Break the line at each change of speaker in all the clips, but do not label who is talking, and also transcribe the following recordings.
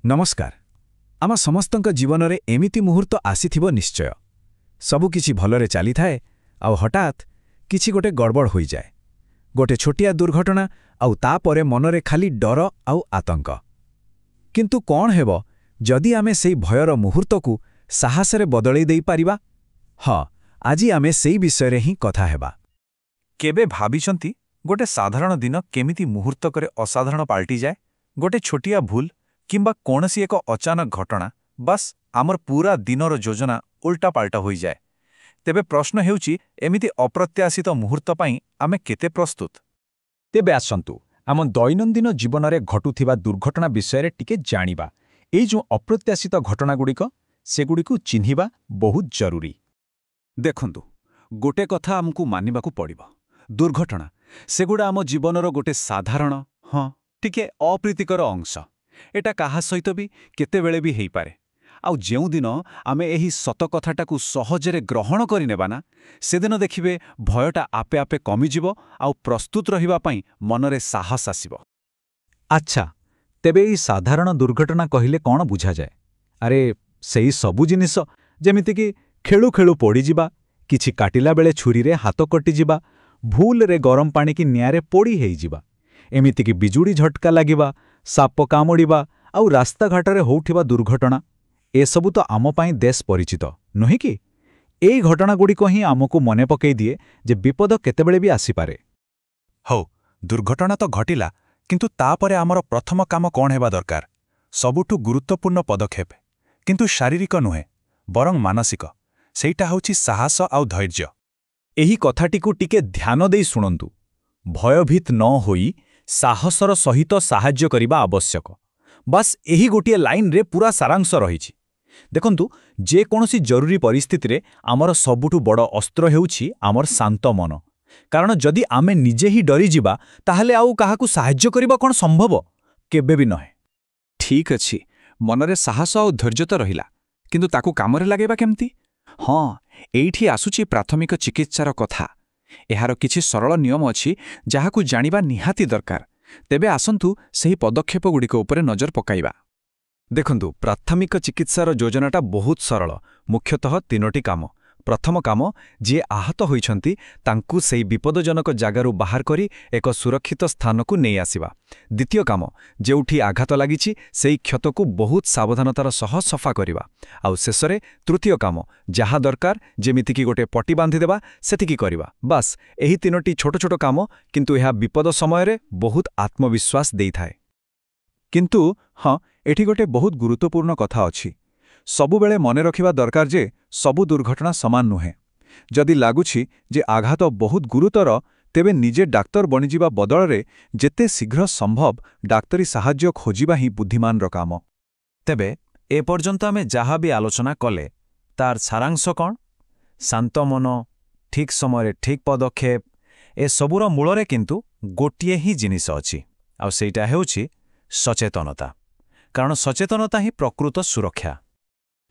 नमस्कार। आम समस्तंक जीवन में एमिति मुहूर्त आसीथिबो निश्चय। सबुकिछि भलरे चली थाए आउ हठात किछि गोटे गड़बड़ हो जाए। गोटे छोटिया दुर्घटना आउ तापरे मनरे खाली डर आउ आतंक। किंतु कौन हेबो जदि आमे सेई भयर मुहूर्तकु साहसरे बदलै देई पारिबा? हाँ, आजी आमे सेई विषय रे ही कथा हेबा।
केबे भाबिचंती गोटे साधारण दिन केमिति मुहूर्तकरे असाधारण पाल्टी जाए? गोटे छोटिया भूल किंबा कोनसी एक अचानक घटना बस आमर पूरा दिनर योजना उल्टा पाल्टा हो जाए। तेबे प्रश्न हेउची एमिति अप्रत्याशित मुहूर्त पई आमे केते प्रस्तुत?
तेबे आसंतु आम दैनंदिन जीवन में घटुथिबा दुर्घटना विषय टिके जानिबा। एई जो अप्रत्याशित घटना गुड़िक सेगुड़िकु चिन्हिबा बहुत जरूरी।
देखंतु, गोटे कथा आमकु मानिबाकु पड़िबो। दुर्घटना सेगुड़ा आम जीवनर गोटे साधारण टिके अप्रीतिकर अंश। एटा काहा सहित भी केतेबेले भी हेई पारे। आउ जेउ दिन आमे एही सत कथाटाकु सहजरे ग्रहण करि नेबाना, सेदिन देखिबे भयटा आपे आपे कमिजिबो आउ प्रस्तुत रहिबा पई मनरे साहस आसिबो।
अच्छा, तेबे ई साधारण दुर्घटना कहिले कौन बुझा जाए? अरे सेई सबु जिनिस जेमिति कि खेलु खेलु पड़ी जिबा, किछि काटिला बेले छुरी रे हाथ कटि जिबा, भूल रे गरम पानी की नियारे पोड़ी हेई जिबा, एमिति कि बिजुड़ी झटका लागिबा, साप कामुड़िबा आउ रास्ता घाटरे होउथिबा दुर्घटना। ए सबु तो आम पाई देश परिचित नुहे कि? एई घटना गुड़िको ही आमको मने पकई दिए जे विपद केतेबेले भी आसीपारे।
हौ, दुर्घटना तो घटिला, किंतु तापरे आमर प्रथम काम कौन हेबा दरकार? सबुठु गुरुत्वपूर्ण पदक्षेप किंतु शारीरिक नुहे बरং मानसिक। सेइटा होछि साहस आउ धैर्य।
एही कथाटिकु टिके ध्यान देई सुनंतु। भयभीत न होई साहसर सहित साहाय्य करिबा आवश्यक। बस एही गोटिए लाइन रे पूरा सारांश रहिछि। देखंतु, जे कोनोसी जरूरी परिस्थिति रे आमर सबुठु बड़ अस्त्र हेउछि आमर शांत मन। कारण जदि आमे निजे ही डरी जिबा ताहले आउ काहाकु साहाय्य करिबा कोन संभव? केबे भी नहे।
ठीक अछि, मनरे साहस आउ धैर्य तो रहिला, किंतु ताकु कामरे लागेबा केमती? हाँ, एइठी आसुछि प्राथमिक चिकित्सार कथा। एहार किछि सरल नियम अछि जाहाकु जानिबा निहाती दरकार। तेबे आसंतु सेही पदक्षेप गुड़िक उपरे नजर पकाइबा।
देखंतु, प्राथमिक चिकित्सार योजनाटा बहुत सरल। मुख्यतः तीनोटी काम। प्रथम काम, जे आहत होइछंती तांकु सेई विपदजनक जागारु बाहर करी एक सुरक्षित स्थानकु नेई आसिबा। द्वितीय काम, जेउठी आघात लागिछि सेई क्षतकु बहुत सावधानतार सह सफा करिबा। आउ शेषरे तृतीय काम, जहा दरकार जेमिति कि गोटे पट्टी बांधि देबा सेतिकी करिबा। बस एही तीनोटी छोट छोट काम, किंतु एहा विपद समय रे बहुत आत्मविश्वास देई थाए।
किंतु हाँ, एठी गोटे बहुत गुरुत्वपूर्ण कथा अछि। सबुबेले मने रखिबा दरकार जे सबु दुर्घटना समान नुहे। जदि लागुछि जे आघात बहुत गुरुतर, तेबे निजे डाक्तर बनिजिबा बदଳରେ जेते शीघ्र संभव डाक्तरी साहाय्य खोजिबा ही बुद्धिमानर काम।
तेबे ए पर्यंत आमे जहा भी आलोचना कले तार सारांश कौन? शांत मन, ठीक समय ठीक पदक्षेप, ए सबुर मूलरे किंतु गोटिए ही जिनिस अछि, आउ सेइटा हेउछि सचेतनता। कारण सचेतनता ही प्रकृत सुरक्षा।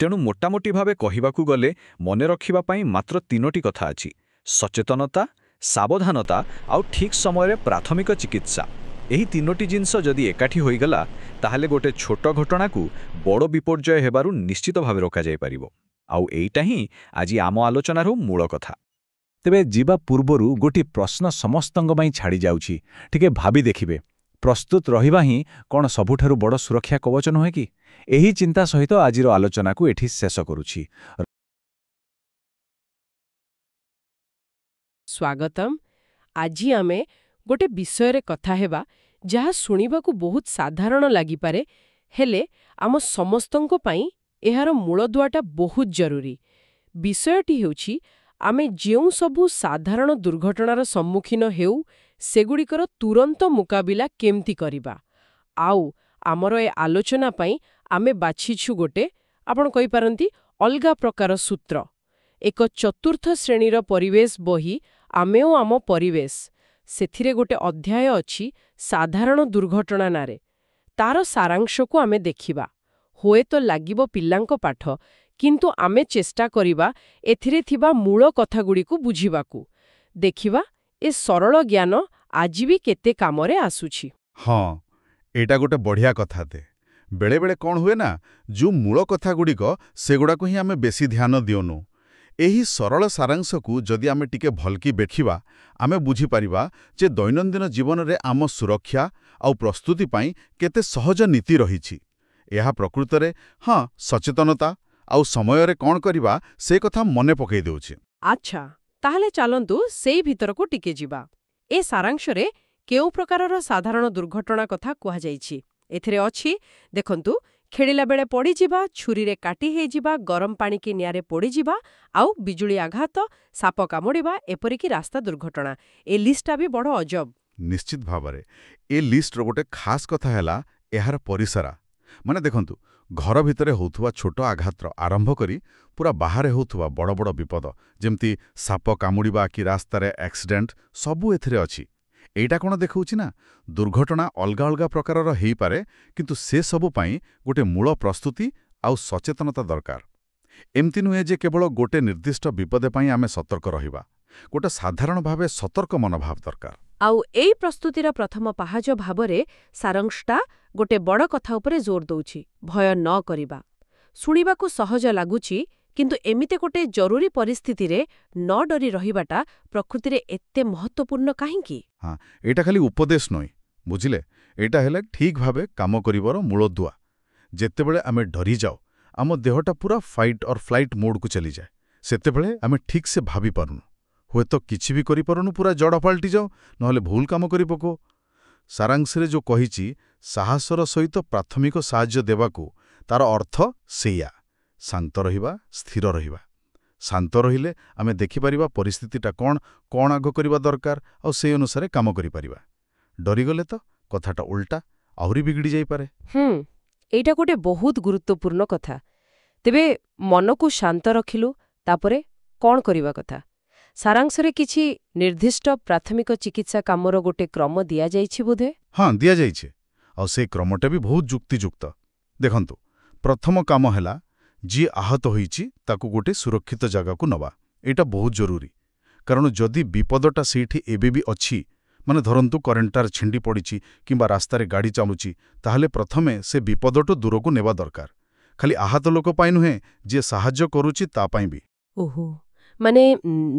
तेणु मोटामोटी भावे कहिबाकु गले मने रखिबा पई मात्र तीनोटी कथा अछि: सचेतनता, सावधानता आउ ठीक समय प्राथमिक चिकित्सा। एही तीनोटी जिनिस जदि एकाठी होइगला ताहले गोटे छोट घटनाकु बड़ विपर्यय हेबारु निश्चित भावे रोका जाय परिबो। आउ एइटा ही आजि आम आलोचनार मूल कथा।
तेबे जीवा पूर्वरु गोटी प्रश्न समस्तंग पई छाड़ी जाउछि। टिके भाबी देखिबे, प्रस्तुत रहिबा ही कोन सबुठारु बड़ सुरक्षा कवच नहे कि? एही चिंता सहित आजिर आलोचना को एठी शेष करुछि।
स्वागतम। आजी आमे गोटे विषय रे कथा हेबा जहा सुनिबाकु बहुत साधारण लागि पारे, हेले आम समस्तंको पई एहार मूलदुआटा बहुत जरूरी। विषयटी हेउछि आमे जेउ सबु साधारण दुर्घटनार सम्मुखीन हेउ सेगुड़िकर तुरंत मुकाबिला केमती करिबा। आउ आमर ए आलोचना पई आमे बाछिछु गोटे, आपण कहि पारंती, अलगा प्रकार सूत्र। एक चतुर्थ श्रेणीर परिवेश बही आमे ओ आम परिवेश, सेथिरे गोटे अध्याय अछि साधारण दुर्घटना नारे। तार सारांश को आमे देखिबा। होए तो लागिबो पिल्लांको पाठ, किंतु आमे चेष्टा करिबा एथिरे थिबा मूल कथागुड़िकु बुझिबाकू। देखिबा ए सरल ज्ञान आजि भी केते कामरे आसुछि।
हाँ, एटा गोटे बढ़िया कथा दे। ବେଳେବେଳେ କ'ଣ ହୁଏ ନା, ଯେଉଁ ମୂଳ କଥାଗୁଡ଼ିକ ସେଗୁଡ଼ାକୁ ହିଁ ଆମେ ବେଶୀ ଧ୍ୟାନ ଦିଉନୁ। ଏହି ସରଳ ସାରାଂଶକୁ ଯଦି ଆମେ ଟିକେ ଭଲକି ଦେଖିବା, ଆମେ ବୁଝିପାରିବା ଯେ ଦୈନନ୍ଦିନ ଜୀବନରେ ଆମ ସୁରକ୍ଷା ଆଉ ପ୍ରସ୍ତୁତି ପାଇଁ କେତେ ସହଜ ନୀତି ରହିଛି। ଏହା ପ୍ରକୃତରେ ସଚେତନତା ଆଉ ସମୟରେ କ'ଣ କରିବା ସେ କଥା ମନେ ପକାଇ ଦେଉଛି।
ଆଚ୍ଛା, ତାହେଲେ ଚାଲନ୍ତୁ ସେଇ ଭିତରକୁ ଟିକେ ଯିବା। ଏ ସାରାଂଶରେ କେଉଁ ପ୍ରକାରର ସାଧାରଣ ଦୁର୍ଘଟଣା କଥା କୁହାଯାଇଛି? ଏଥିରେ ଅଛି, ଦେଖନ୍ତୁ, ଖେଳିଲା ବେଳେ ପଡ଼ିଯିବା, ଛୁରୀରେ କାଟି ହେଇଯିବା, ଗରମ ପାଣିକି ନିଆଁରେ ପୋଡ଼ିଯିବା, ଆଉ ବିଜୁଳି ଆଘାତ, ସାପ କାମୁଡ଼ିବା, ଏପରିକି ରାସ୍ତା ଦୁର୍ଘଟଣା। ଏ ଲିଷ୍ଟଟା ବି ବଡ଼ ଅଜବ।
ନିଶ୍ଚିତ ଭାବରେ ଏ ଲିଷ୍ଟର ଗୋଟେ ଖାସ୍ କଥା ହେଲା ଏହାର ପରିସରା। ମାନେ ଦେଖନ୍ତୁ, ଘର ଭିତରେ ହେଉଥିବା ଛୋଟ ଆଘାତର ଆରମ୍ଭ କରି ପୁରା ବାହାରେ ହେଉଥିବା ବଡ଼ ବଡ଼ ବିପଦ, ଯେମିତି ସାପ କାମୁଡ଼ିବା କି ରାସ୍ତାରେ ଆକ୍ସିଡେଣ୍ଟ, ସବୁ ଏଥିରେ ଅଛି। ଏଇଟା କ'ଣ ଦେଖାଉଛି ନା, ଦୁର୍ଘଟଣା ଅଲଗା ଅଲଗା ପ୍ରକାରର ହେଇପାରେ, କିନ୍ତୁ ସେ ସବୁ ପାଇଁ ଗୋଟେ ମୂଳ ପ୍ରସ୍ତୁତି ଆଉ ସଚେତନତା ଦରକାର। ଏମିତି ନୁହେଁ ଯେ କେବଳ ଗୋଟେ ନିର୍ଦ୍ଦିଷ୍ଟ ବିପଦ ପାଇଁ ଆମେ ସତର୍କ ରହିବା। ଗୋଟେ ସାଧାରଣ ଭାବେ ସତର୍କ ମନୋଭାବ ଦରକାର।
ଆଉ ଏଇ ପ୍ରସ୍ତୁତିର ପ୍ରଥମ ପାହାଚ ଭାବରେ ସାରାଂଶଟା ଗୋଟେ ବଡ଼ କଥା ଉପରେ ଜୋର ଦଉଛି, ଭୟ ନ କରିବା। ଶୁଣିବାକୁ ସହଜ ଲାଗୁଛି, କିନ୍ତୁ ଏମିତି ଗୋଟେ ଜରୁରୀ ପରିସ୍ଥିତିରେ ନ ଡରି ରହିବାଟା ପ୍ରକୃତିରେ ଏତେ ମହତ୍ତ୍ୱପୂର୍ଣ୍ଣ କାହିଁକି?
ଏଇଟା ଖାଲି ଉପଦେଶ ନୁହେଁ, ବୁଝିଲେ? ଏଇଟା ହେଲେ ଠିକ୍ ଭାବେ କାମ କରିବାର ମୂଳଦୁଆ। ଯେତେବେଳେ ଆମେ ଡରିଯାଉ, ଆମ ଦେହଟା ପୁରା ଫାଇଟ୍ ଅର୍ ଫ୍ଲାଇଟ୍ ମୋଡ୍କୁ ଚାଲିଯାଏ। ସେତେବେଳେ ଆମେ ଠିକ୍ସେ ଭାବିପାରୁନୁ, ହୁଏତ କିଛି ବି କରିପାରୁନୁ, ପୁରା ଜଡ଼ ପାଲଟିଯାଉ, ନହେଲେ ଭୁଲ କାମ କରି ପକଉ। ସାରାଂଶରେ ଯେଉଁ କହିଛି ସାହସର ସହିତ ପ୍ରାଥମିକ ସାହାଯ୍ୟ ଦେବାକୁ, ତାର ଅର୍ଥ ସେଇଆ, ଶାନ୍ତ ରହିବା, ସ୍ଥିର ରହିବା। ଶାନ୍ତ ରହିଲେ ଆମେ ଦେଖିପାରିବା ପରିସ୍ଥିତିଟା କ'ଣ ଆଗ କରିବା ଦରକାର, ଆଉ ସେଇ ଅନୁସାରେ କାମ କରିପାରିବା। ଡରିଗଲେ ତ କଥାଟା ଉଲ୍ଟା, ଆହୁରି ବିଗିଡ଼ି ଯାଇପାରେ।
ଏଇଟା ଗୋଟେ ବହୁତ ଗୁରୁତ୍ୱପୂର୍ଣ୍ଣ କଥା। ତେବେ ମନକୁ ଶାନ୍ତ ରଖିଲୁ, ତାପରେ କ'ଣ କରିବା କଥା? ସାରାଂଶରେ କିଛି ନିର୍ଦ୍ଦିଷ୍ଟ ପ୍ରାଥମିକ ଚିକିତ୍ସା କାମର ଗୋଟେ କ୍ରମ ଦିଆଯାଇଛି ବୋଧେ?
ଦିଆଯାଇଛି, ଆଉ ସେଇ କ୍ରମଟା ବି ବହୁତ ଯୁକ୍ତିଯୁକ୍ତ। ଦେଖନ୍ତୁ, ପ୍ରଥମ କାମ ହେଲା, ଯିଏ ଆହତ ହୋଇଛି ତାକୁ ଗୋଟେ ସୁରକ୍ଷିତ ଜାଗାକୁ ନେବା। ଏଇଟା ବହୁତ ଜରୁରୀ, କାରଣ ଯଦି ବିପଦଟା ସେଇଠି ଏବେ ବି ଅଛି, ମାନେ ଧରନ୍ତୁ କରେଣ୍ଟ ତାର ଛିଣ୍ଡି ପଡ଼ିଛି କିମ୍ବା ରାସ୍ତାରେ ଗାଡ଼ି ଚାଲୁଛି, ତାହେଲେ ପ୍ରଥମେ ସେ ବିପଦଠୁ ଦୂରକୁ ନେବା ଦରକାର। ଖାଲି ଆହତ ଲୋକ ପାଇଁ ନୁହେଁ, ଯିଏ ସାହାଯ୍ୟ କରୁଛି ତା ପାଇଁ ବି।
ଓହୋ, ମାନେ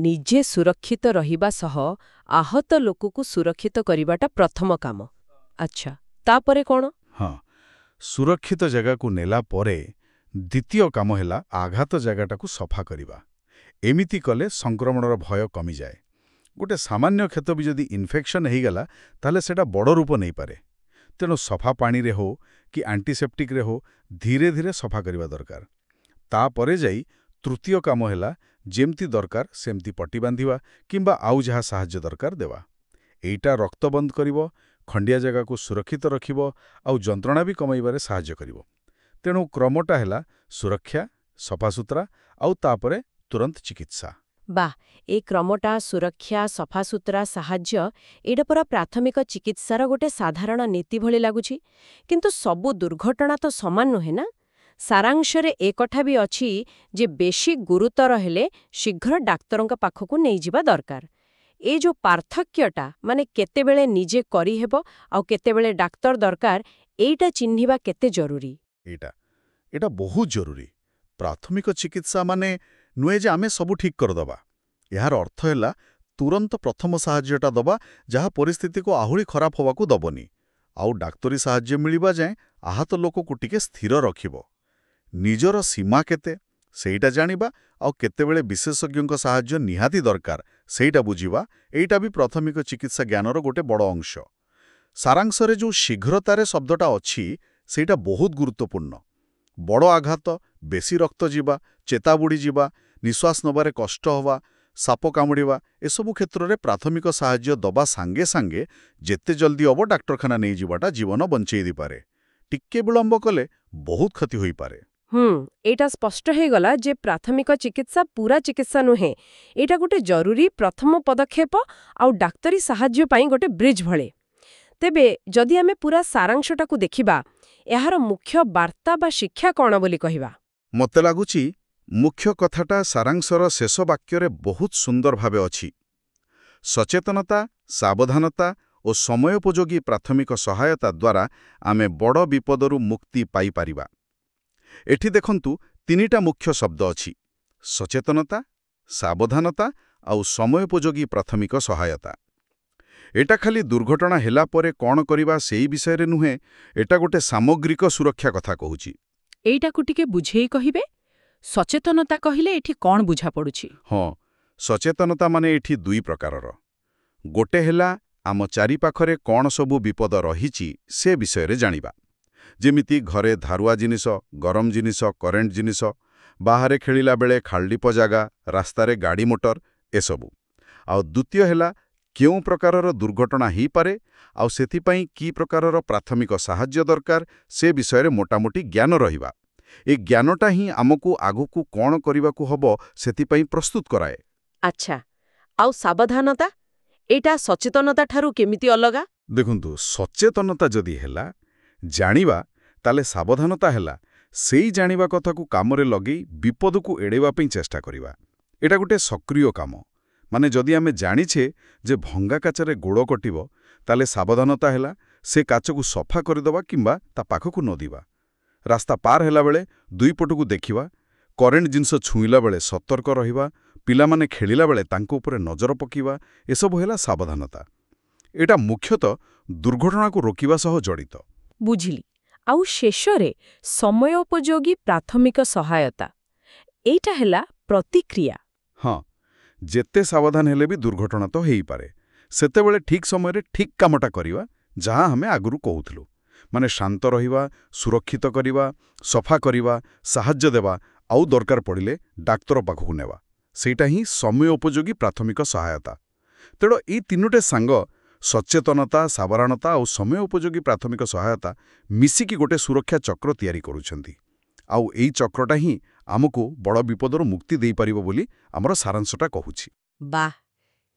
ନିଜେ ସୁରକ୍ଷିତ ରହିବା ସହ ଆହତ ଲୋକକୁ ସୁରକ୍ଷିତ କରିବାଟା ପ୍ରଥମ କାମ। ଆଚ୍ଛା, ତାପରେ କ'ଣ?
ସୁରକ୍ଷିତ ଜାଗାକୁ ନେଲା ପରେ ଦ୍ୱିତୀୟ କାମ ହେଲା ଆଘାତ ଜାଗାଟାକୁ ସଫା କରିବା। ଏମିତି କଲେ ସଂକ୍ରମଣର ଭୟ କମିଯାଏ। ଗୋଟେ ସାମାନ୍ୟ କ୍ଷତ ବି ଯଦି ଇନଫେକ୍ସନ୍ ହେଇଗଲା, ତାହେଲେ ସେଟା ବଡ଼ ରୂପ ନେଇପାରେ। ତେଣୁ ସଫା ପାଣିରେ ହଉ କି ଆଣ୍ଟିସେପ୍ଟିକ୍ରେ ହଉ ଧୀରେ ଧୀରେ ସଫା କରିବା ଦରକାର। ତାପରେ ଯାଇ ତୃତୀୟ କାମ ହେଲା, ଯେମିତି ଦରକାର ସେମିତି ପଟି ବାନ୍ଧିବା କିମ୍ବା ଆଉ ଯାହା ସାହାଯ୍ୟ ଦରକାର ଦେବା। ଏଇଟା ରକ୍ତ ବନ୍ଦ କରିବ, ଖଣ୍ଡିଆ ଜାଗାକୁ ସୁରକ୍ଷିତ ରଖିବ, ଆଉ ଯନ୍ତ୍ରଣା ବି କମାଇବାରେ ସାହାଯ୍ୟ କରିବ। ତେଣୁ କ୍ରମଟା ହେଲା ସୁରକ୍ଷା, ସଫାସୁତରା, ଆଉ ତାପରେ ତୁରନ୍ତ ଚିକିତ୍ସା।
ବାଃ, ଏ କ୍ରମଟା ସୁରକ୍ଷା, ସଫାସୁତରା, ସାହାଯ୍ୟ, ଏଇଟା ପୁରା ପ୍ରାଥମିକ ଚିକିତ୍ସାର ଗୋଟେ ସାଧାରଣ ନୀତି ଭଳି ଲାଗୁଛି। କିନ୍ତୁ ସବୁ ଦୁର୍ଘଟଣା ତ ସମାନ ନୁହେଁ ନା? ସାରାଂଶରେ ଏ କଥା ବି ଅଛି ଯେ ବେଶୀ ଗୁରୁତର ହେଲେ ଶୀଘ୍ର ଡାକ୍ତରଙ୍କ ପାଖକୁ ନେଇଯିବା ଦରକାର। ଏ ଯେଉଁ ପାର୍ଥକ୍ୟଟା, ମାନେ କେତେବେଳେ ନିଜେ କରିହେବ ଆଉ କେତେବେଳେ ଡାକ୍ତର ଦରକାର, ଏଇଟା ଚିହ୍ନିବା କେତେ ଜରୁରୀ?
ଏଇଟା ବହୁତ ଜରୁରୀ। ପ୍ରାଥମିକ ଚିକିତ୍ସା ମାନେ ନୁହେଁ ଯେ ଆମେ ସବୁ ଠିକ୍ କରିଦେବା। ଏହାର ଅର୍ଥ ହେଲା ତୁରନ୍ତ ପ୍ରଥମ ସାହାଯ୍ୟଟା ଦେବା, ଯାହା ପରିସ୍ଥିତିକୁ ଆହୁରି ଖରାପ ହେବାକୁ ଦେବନି, ଆଉ ଡାକ୍ତରୀ ସାହାଯ୍ୟ ମିଳିବା ଯାଏଁ ଆହତ ଲୋକକୁ ଟିକେ ସ୍ଥିର ରଖିବ। ନିଜର ସୀମା କେତେ ସେଇଟା ଜାଣିବା, ଆଉ କେତେବେଳେ ବିଶେଷଜ୍ଞଙ୍କ ସାହାଯ୍ୟ ନିହାତି ଦରକାର ସେଇଟା ବୁଝିବା, ଏଇଟା ବି ପ୍ରାଥମିକ ଚିକିତ୍ସା ଜ୍ଞାନର ଗୋଟେ ବଡ଼ ଅଂଶ। ସାରାଂଶରେ ଯେଉଁ ଶୀଘ୍ରତାରେ ଶବ୍ଦଟା ଅଛି, ସେଇଟା ବହୁତ ଗୁରୁତ୍ୱପୂର୍ଣ୍ଣ। ବଡ଼ ଆଘାତ, ବେଶୀ ରକ୍ତ ଯିବା, ଚେତା ବୁଡ଼ିଯିବା, ନିଶ୍ୱାସ ନେବାରେ କଷ୍ଟ ହେବା, ସାପ କାମୁଡ଼ିବା, ଏସବୁ କ୍ଷେତ୍ରରେ ପ୍ରାଥମିକ ସାହାଯ୍ୟ ଦେବା ସାଙ୍ଗେ ସାଙ୍ଗେ ଯେତେ ଜଲ୍ଦି ହେବ ଡାକ୍ତରଖାନା ନେଇଯିବାଟା ଜୀବନ ବଞ୍ଚେଇ ଦେଇପାରେ। ଟିକେ ବିଳମ୍ବ କଲେ ବହୁତ କ୍ଷତି ହୋଇପାରେ।
ଏଇଟା ସ୍ପଷ୍ଟ ହେଇଗଲା ଯେ ପ୍ରାଥମିକ ଚିକିତ୍ସା ପୁରା ଚିକିତ୍ସା ନୁହେଁ, ଏଇଟା ଗୋଟେ ଜରୁରୀ ପ୍ରଥମ ପଦକ୍ଷେପ ଆଉ ଡାକ୍ତରୀ ସାହାଯ୍ୟ ପାଇଁ ଗୋଟେ ବ୍ରିଜ୍ ଭଳି। ତେବେ ଯଦି ଆମେ ପୁରା ସାରାଂଶଟାକୁ ଦେଖିବା, ଏହାର ମୁଖ୍ୟ ବାର୍ତ୍ତା ବା ଶିକ୍ଷା କ'ଣ ବୋଲି କହିବା?
ମୋତେ ଲାଗୁଛି ମୁଖ୍ୟ କଥାଟା ସାରାଂଶର ଶେଷ ବାକ୍ୟରେ ବହୁତ ସୁନ୍ଦର ଭାବେ ଅଛି। ସଚେତନତା, ସାବଧାନତା ଓ ସମୟୋପଯୋଗୀ ପ୍ରାଥମିକ ସହାୟତା ଦ୍ୱାରା ଆମେ ବଡ଼ ବିପଦରୁ ମୁକ୍ତି ପାଇପାରିବା। ଏଠି ଦେଖନ୍ତୁ 3ଟା ମୁଖ୍ୟ ଶବ୍ଦ ଅଛି: ସଚେତନତା, ସାବଧାନତା ଆଉ ସମୟୋପଯୋଗୀ ପ୍ରାଥମିକ ସହାୟତା। ଏଟା ଖାଲି ଦୁର୍ଘଟଣା ହେଲା ପରେ କ'ଣ କରିବା ସେଇ ବିଷୟରେ ନୁହେଁ, ଏଟା ଗୋଟେ ସାମଗ୍ରିକ ସୁରକ୍ଷା କଥା କହୁଛି।
ଏଇଟାକୁ ଟିକେ ବୁଝେଇ କହିବେ? ସଚେତନତା କହିଲେ ଏଠି କ'ଣ ବୁଝାପଡ଼ୁଛି?
ହଁ, ସଚେତନତା ମାନେ ଏଠି 2 ପ୍ରକାରର। ଗୋଟେ ହେଲା ଆମ ଚାରିପାଖରେ କ'ଣ ସବୁ ବିପଦ ରହିଛି ସେ ବିଷୟରେ ଜାଣିବା। ଯେମିତି ଘରେ ଧାରୁଆ ଜିନିଷ, ଗରମ ଜିନିଷ, କରେଣ୍ଟ ଜିନିଷ, ବାହାରେ ଖେଳିଲା ବେଳେ ଖାଲଡିପ ଜାଗା, ରାସ୍ତାରେ ଗାଡ଼ି ମୋଟର, ଏସବୁ। ଆଉ ଦ୍ୱିତୀୟ ହେଲା କେଉଁ ପ୍ରକାରର ଦୁର୍ଘଟଣା ହେଇପାରେ ଆଉ ସେଥିପାଇଁ କି ପ୍ରକାରର ପ୍ରାଥମିକ ସାହାଯ୍ୟ ଦରକାର ସେ ବିଷୟରେ ମୋଟାମୋଟି ଜ୍ଞାନ ରହିବା। ଏ ଜ୍ଞାନଟା ହିଁ ଆମକୁ ଆଗକୁ କ'ଣ କରିବାକୁ ହବ ସେଥିପାଇଁ ପ୍ରସ୍ତୁତ କରାଏ।
ଆଚ୍ଛା, ଆଉ ସାବଧାନତା? ଏଇଟା ସଚେତନତା ଠାରୁ କେମିତି ଅଲଗା?
ଦେଖନ୍ତୁ, ସଚେତନତା ଯଦି ହେଲା ଜାଣିବା, ତାହେଲେ ସାବଧାନତା ହେଲା ସେଇ ଜାଣିବା କଥାକୁ କାମରେ ଲଗେଇ ବିପଦକୁ ଏଡ଼େଇବା ପାଇଁ ଚେଷ୍ଟା କରିବା। ଏଟା ଗୋଟେ ସକ୍ରିୟ କାମ। ମାନେ ଯଦି ଆମେ ଜାଣିଛେ ଯେ ଭଙ୍ଗା କାଚରେ ଗୋଡ଼ କଟିବ, ତାହେଲେ ସାବଧାନତା ହେଲା ସେ କାଚକୁ ସଫା କରିଦେବା କିମ୍ବା ତା ପାଖକୁ ନ ଯିବା। ରାସ୍ତା ପାର ହେଲାବେଳେ 2 ପଟକୁ ଦେଖିବା, କରେଣ୍ଟ ଜିନିଷ ଛୁଇଁଲା ବେଳେ ସତର୍କ ରହିବା, ପିଲାମାନେ ଖେଳିଲା ବେଳେ ତାଙ୍କ ଉପରେ ନଜର ପକାଇବା, ଏସବୁ ହେଲା ସାବଧାନତା। ଏଟା ମୁଖ୍ୟତଃ ଦୁର୍ଘଟଣାକୁ ରୋକିବା ସହ ଜଡ଼ିତ।
ବୁଝିଲି। ଆଉ ଶେଷରେ ସମୟୋପଯୋଗୀ ପ୍ରାଥମିକ ସହାୟତା। ଏଇଟା ହେଲା ପ୍ରତିକ୍ରିୟା।
ହଁ, ଯେତେ ସାବଧାନ ହେଲେ ବି ଦୁର୍ଘଟଣା ତ ହେଇପାରେ। ସେତେବେଳେ ଠିକ୍ ସମୟରେ ଠିକ୍ କାମଟା କରିବା, ଯାହା ଆମେ ଆଗରୁ କହୁଥିଲୁ। ମାନେ ଶାନ୍ତ ରହିବା, ସୁରକ୍ଷିତ କରିବା, ସଫା କରିବା, ସାହାଯ୍ୟ ଦେବା ଆଉ ଦରକାର ପଡ଼ିଲେ ଡାକ୍ତର ପାଖକୁ ନେବା। ସେଇଟା ହିଁ ସମୟୋପଯୋଗୀ ପ୍ରାଥମିକ ସହାୟତା। ତେଣୁ ଏଇ 3ଟେ ସାଙ୍ଗ ସଚେତନତା, ସାବଧାନତା ଆଉ ସମୟୋପଯୋଗୀ ପ୍ରାଥମିକ ସହାୟତା ମିଶିକି ଗୋଟେ ସୁରକ୍ଷା ଚକ୍ର ତିଆରି କରୁଛନ୍ତି। ଆଉ ଏଇ ଚକ୍ରଟା ହିଁ ଆମକୁ ବଡ଼ ବିପଦରୁ ମୁକ୍ତି ଦେଇପାରିବ ବୋଲି ଆମର ସାରାଂଶଟା କହୁଛି।
ବାଃ,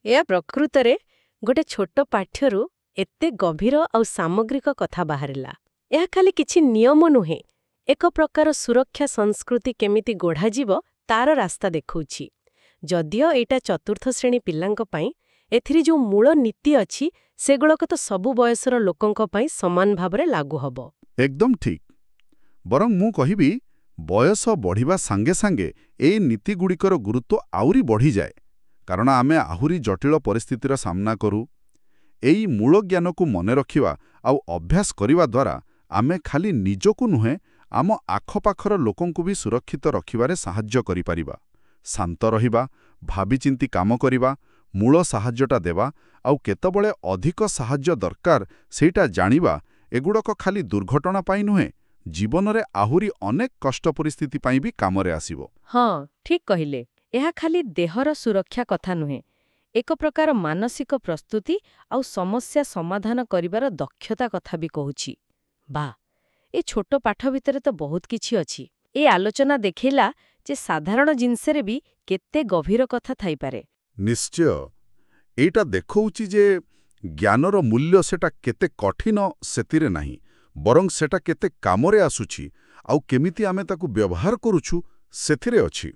ଏହା ପ୍ରକୃତରେ ଗୋଟେ ଛୋଟ ପାଠ୍ୟରୁ ଏତେ ଗଭୀର ଆଉ ସାମଗ୍ରିକ କଥା ବାହାରିଲା। ଏହା ଖାଲି କିଛି ନିୟମ ନୁହେଁ, ଏକ ପ୍ରକାର ସୁରକ୍ଷା ସଂସ୍କୃତି କେମିତି ଗଢ଼ାଯିବ ତାର ରାସ୍ତା ଦେଖଉଛି। ଯଦିଓ ଏଇଟା 4ର୍ଥ ଶ୍ରେଣୀ ପିଲାଙ୍କ ପାଇଁ, ଏଥିରେ ଯୋଉ ମୂଳ ନୀତି ଅଛି ସେଗୁଡ଼ାକ ତ ସବୁ ବୟସର ଲୋକଙ୍କ ପାଇଁ ସମାନ ଭାବରେ ଲାଗୁ ହବ।
ଏକଦମ ଠିକ୍। ବରଂ ମୁଁ କହିବି, ବୟସ ବଢ଼ିବା ସାଙ୍ଗେ ସାଙ୍ଗେ ଏଇ ନୀତିଗୁଡ଼ିକର ଗୁରୁତ୍ୱ ଆହୁରି ବଢ଼ିଯାଏ। କାରଣ ଆମେ ଆହୁରି ଜଟିଳ ପରିସ୍ଥିତିର ସାମ୍ନା କରୁ। ଏଇ ମୂଳ ଜ୍ଞାନକୁ ମନେ ରଖିବା ଆଉ ଅଭ୍ୟାସ କରିବା ଦ୍ୱାରା ଆମେ ଖାଲି ନିଜକୁ ନୁହେଁ, ଆମ ଆଖପାଖର ଲୋକଙ୍କୁ ବି ସୁରକ୍ଷିତ ରଖିବାରେ ସାହାଯ୍ୟ କରିପାରିବା। ଶାନ୍ତ ରହିବା, ଭାବିଚିନ୍ତି କାମ କରିବା, ମୂଳ ସାହାଯ୍ୟଟା ଦେବା ଆଉ କେତେବେଳେ ଅଧିକ ସାହାଯ୍ୟ ଦରକାର ସେଇଟା ଜାଣିବା, ଏଗୁଡ଼ାକ ଖାଲି ଦୁର୍ଘଟଣା ପାଇଁ ନୁହେଁ, ଜୀବନରେ ଆହୁରି ଅନେକ କଷ୍ଟ ପରିସ୍ଥିତି ପାଇଁ ବି କାମରେ ଆସିବ।
ହଁ, ଠିକ୍ କହିଲେ। ଏହା ଖାଲି ଦେହର ସୁରକ୍ଷା କଥା ନୁହେଁ, ଏକ ପ୍ରକାର ମାନସିକ ପ୍ରସ୍ତୁତି ଆଉ ସମସ୍ୟା ସମାଧାନ କରିବାର ଦକ୍ଷତା କଥା ବି କହୁଛି। ବାଃ, ଏ ଛୋଟ ପାଠ ଭିତରେ ତ ବହୁତ କିଛି ଅଛି। ଏ ଆଲୋଚନା ଦେଖେଇଲା ଯେ ସାଧାରଣ ଜିନିଷରେ ବି କେତେ ଗଭୀର କଥା ଥାଇପାରେ।
ନିଶ୍ଚୟ। ଏଇଟା ଦେଖଉଛି ଯେ ଜ୍ଞାନର ମୂଲ୍ୟ ସେଟା କେତେ କଠିନ ସେଥିରେ ନାହିଁ, ବରଂ ସେଟା କେତେ କାମରେ ଆସୁଛି ଆଉ କେମିତି ଆମେ ତାକୁ ବ୍ୟବହାର କରୁଛୁ ସେଥିରେ ଅଛି।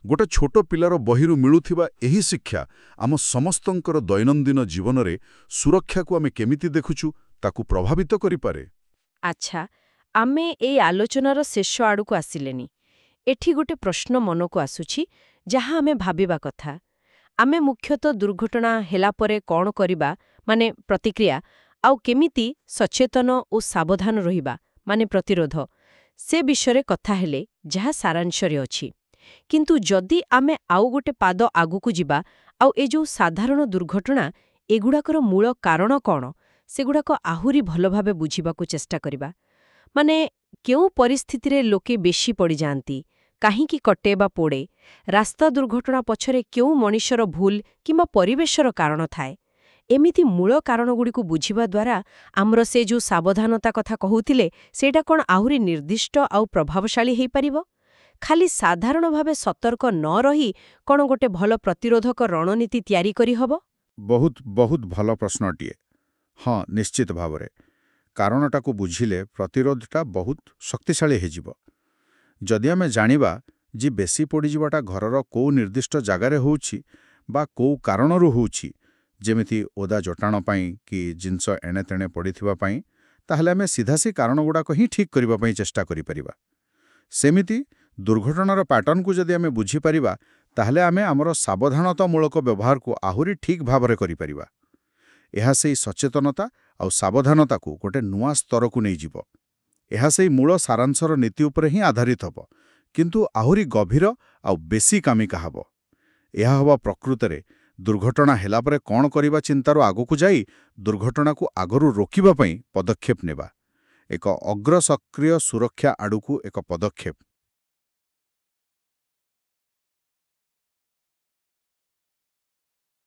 ଗୋଟେ ଛୋଟ ପିଲାର ବହିରୁ ମିଳୁଥିବା ଏହି ଶିକ୍ଷା ଆମ ସମସ୍ତଙ୍କର ଦୈନନ୍ଦିନ ଜୀବନରେ ସୁରକ୍ଷାକୁ ଆମେ କେମିତି ଦେଖୁଛୁ ତାକୁ ପ୍ରଭାବିତ କରିପାରେ।
ଆଚ୍ଛା, ଆମେ ଏଇ ଆଲୋଚନାର ଶେଷ ଆଡ଼କୁ ଆସିଲେନି। ଏଠି ଗୋଟେ ପ୍ରଶ୍ନ ମନକୁ ଆସୁଛି, ଯାହା ଆମେ ଭାବିବା କଥା। ଆମେ ମୁଖ୍ୟତଃ ଦୁର୍ଘଟଣା ହେଲା ପରେ କ'ଣ କରିବା, ମାନେ ପ୍ରତିକ୍ରିୟା, ଆଉ କେମିତି ସଚେତନ ଓ ସାବଧାନ ରହିବା, ମାନେ ପ୍ରତିରୋଧ, ସେ ବିଷୟରେ କଥା ହେଲେ, ଯାହା ସାରାଂଶରେ ଅଛି। କିନ୍ତୁ ଯଦି ଆମେ ଆଉ ଗୋଟେ ପାଦ ଆଗକୁ ଯିବା ଆଉ ଏ ଯୋଉ ସାଧାରଣ ଦୁର୍ଘଟଣା, ଏଗୁଡ଼ାକର ମୂଳ କାରଣ କ'ଣ, ସେଗୁଡ଼ାକ ଆହୁରି ଭଲ ଭାବେ ବୁଝିବାକୁ ଚେଷ୍ଟା କରିବା। ମାନେ କେଉଁ ପରିସ୍ଥିତିରେ ଲୋକେ ବେଶୀ ପଡ଼ିଯାଆନ୍ତି, କାହିଁକି କଟେ ବା ପୋଡ଼େ, ରାସ୍ତା ଦୁର୍ଘଟଣା ପଛରେ କେଉଁ ମଣିଷର ଭୁଲ କିମ୍ବା ପରିବେଶର କାରଣ ଥାଏ, ଏମିତି ମୂଳ କାରଣଗୁଡ଼ିକୁ ବୁଝିବା ଦ୍ୱାରା ଆମର ସେ ଯୋଉ ସାବଧାନତା କଥା କହୁଥିଲେ ସେଇଟା କ'ଣ ଆହୁରି ନିର୍ଦ୍ଦିଷ୍ଟ ଆଉ ପ୍ରଭାବଶାଳୀ ହେଇପାରିବ? ଖାଲି ସାଧାରଣ ଭାବେ ସତର୍କ ନ ରହି କ'ଣ ଗୋଟେ ଭଲ ପ୍ରତିରୋଧକ ରଣନୀତି ତିଆରି କରିହବ?
ବହୁତ ଭଲ ପ୍ରଶ୍ନଟିଏ। ହଁ, ନିଶ୍ଚିତ ଭାବରେ। କାରଣଟାକୁ ବୁଝିଲେ ପ୍ରତିରୋଧଟା ବହୁତ ଶକ୍ତିଶାଳୀ ହେଇଯିବ। ଯଦି ଆମେ ଜାଣିବା ଯେ ବେଶୀ ପଡ଼ିଯିବାଟା ଘରର କୋଉ ନିର୍ଦ୍ଦିଷ୍ଟ ଜାଗାରେ ହେଉଛି ବା କୋଉ କାରଣରୁ ହେଉଛି, ଯେମିତି ଓଦା ଜଟାଣ ପାଇଁ କି ଜିନିଷ ଏଣେତେଣେ ପଡ଼ିଥିବା ପାଇଁ, ତାହେଲେ ଆମେ ସିଧା ସେ କାରଣଗୁଡ଼ାକ ହିଁ ଠିକ୍ କରିବା ପାଇଁ ଚେଷ୍ଟା କରିପାରିବା। ସେମିତି ଦୁର୍ଘଟଣାର ପ୍ୟାଟର୍ନକୁ ଯଦି ଆମେ ବୁଝିପାରିବା, ତାହେଲେ ଆମେ ଆମର ସାବଧାନତାମୂଳକ ବ୍ୟବହାରକୁ ଆହୁରି ଠିକ୍ ଭାବରେ କରିପାରିବା। ଏହା ସେଇ ସଚେତନତା ଆଉ ସାବଧାନତାକୁ ଗୋଟେ ନୂଆ ସ୍ତରକୁ ନେଇଯିବ। ଏହା ସେଇ ମୂଳ ସାରାଂଶର ନୀତି ଉପରେ ହିଁ ଆଧାରିତ ହେବ, କିନ୍ତୁ ଆହୁରି ଗଭୀର ଆଉ ବେଶୀ କାମିକା ହେବ। ଏହା ହେବ ପ୍ରକୃତରେ ଦୁର୍ଘଟଣା ହେଲା ପରେ କ'ଣ କରିବା ଚିନ୍ତାରୁ ଆଗକୁ ଯାଇ ଦୁର୍ଘଟଣାକୁ ଆଗରୁ ରୋକିବା ପାଇଁ ପଦକ୍ଷେପ ନେବା। ଏକ ଅଗ୍ରସକ୍ରିୟ ସୁରକ୍ଷା ଆଡ଼କୁ ଏକ ପଦକ୍ଷେପ।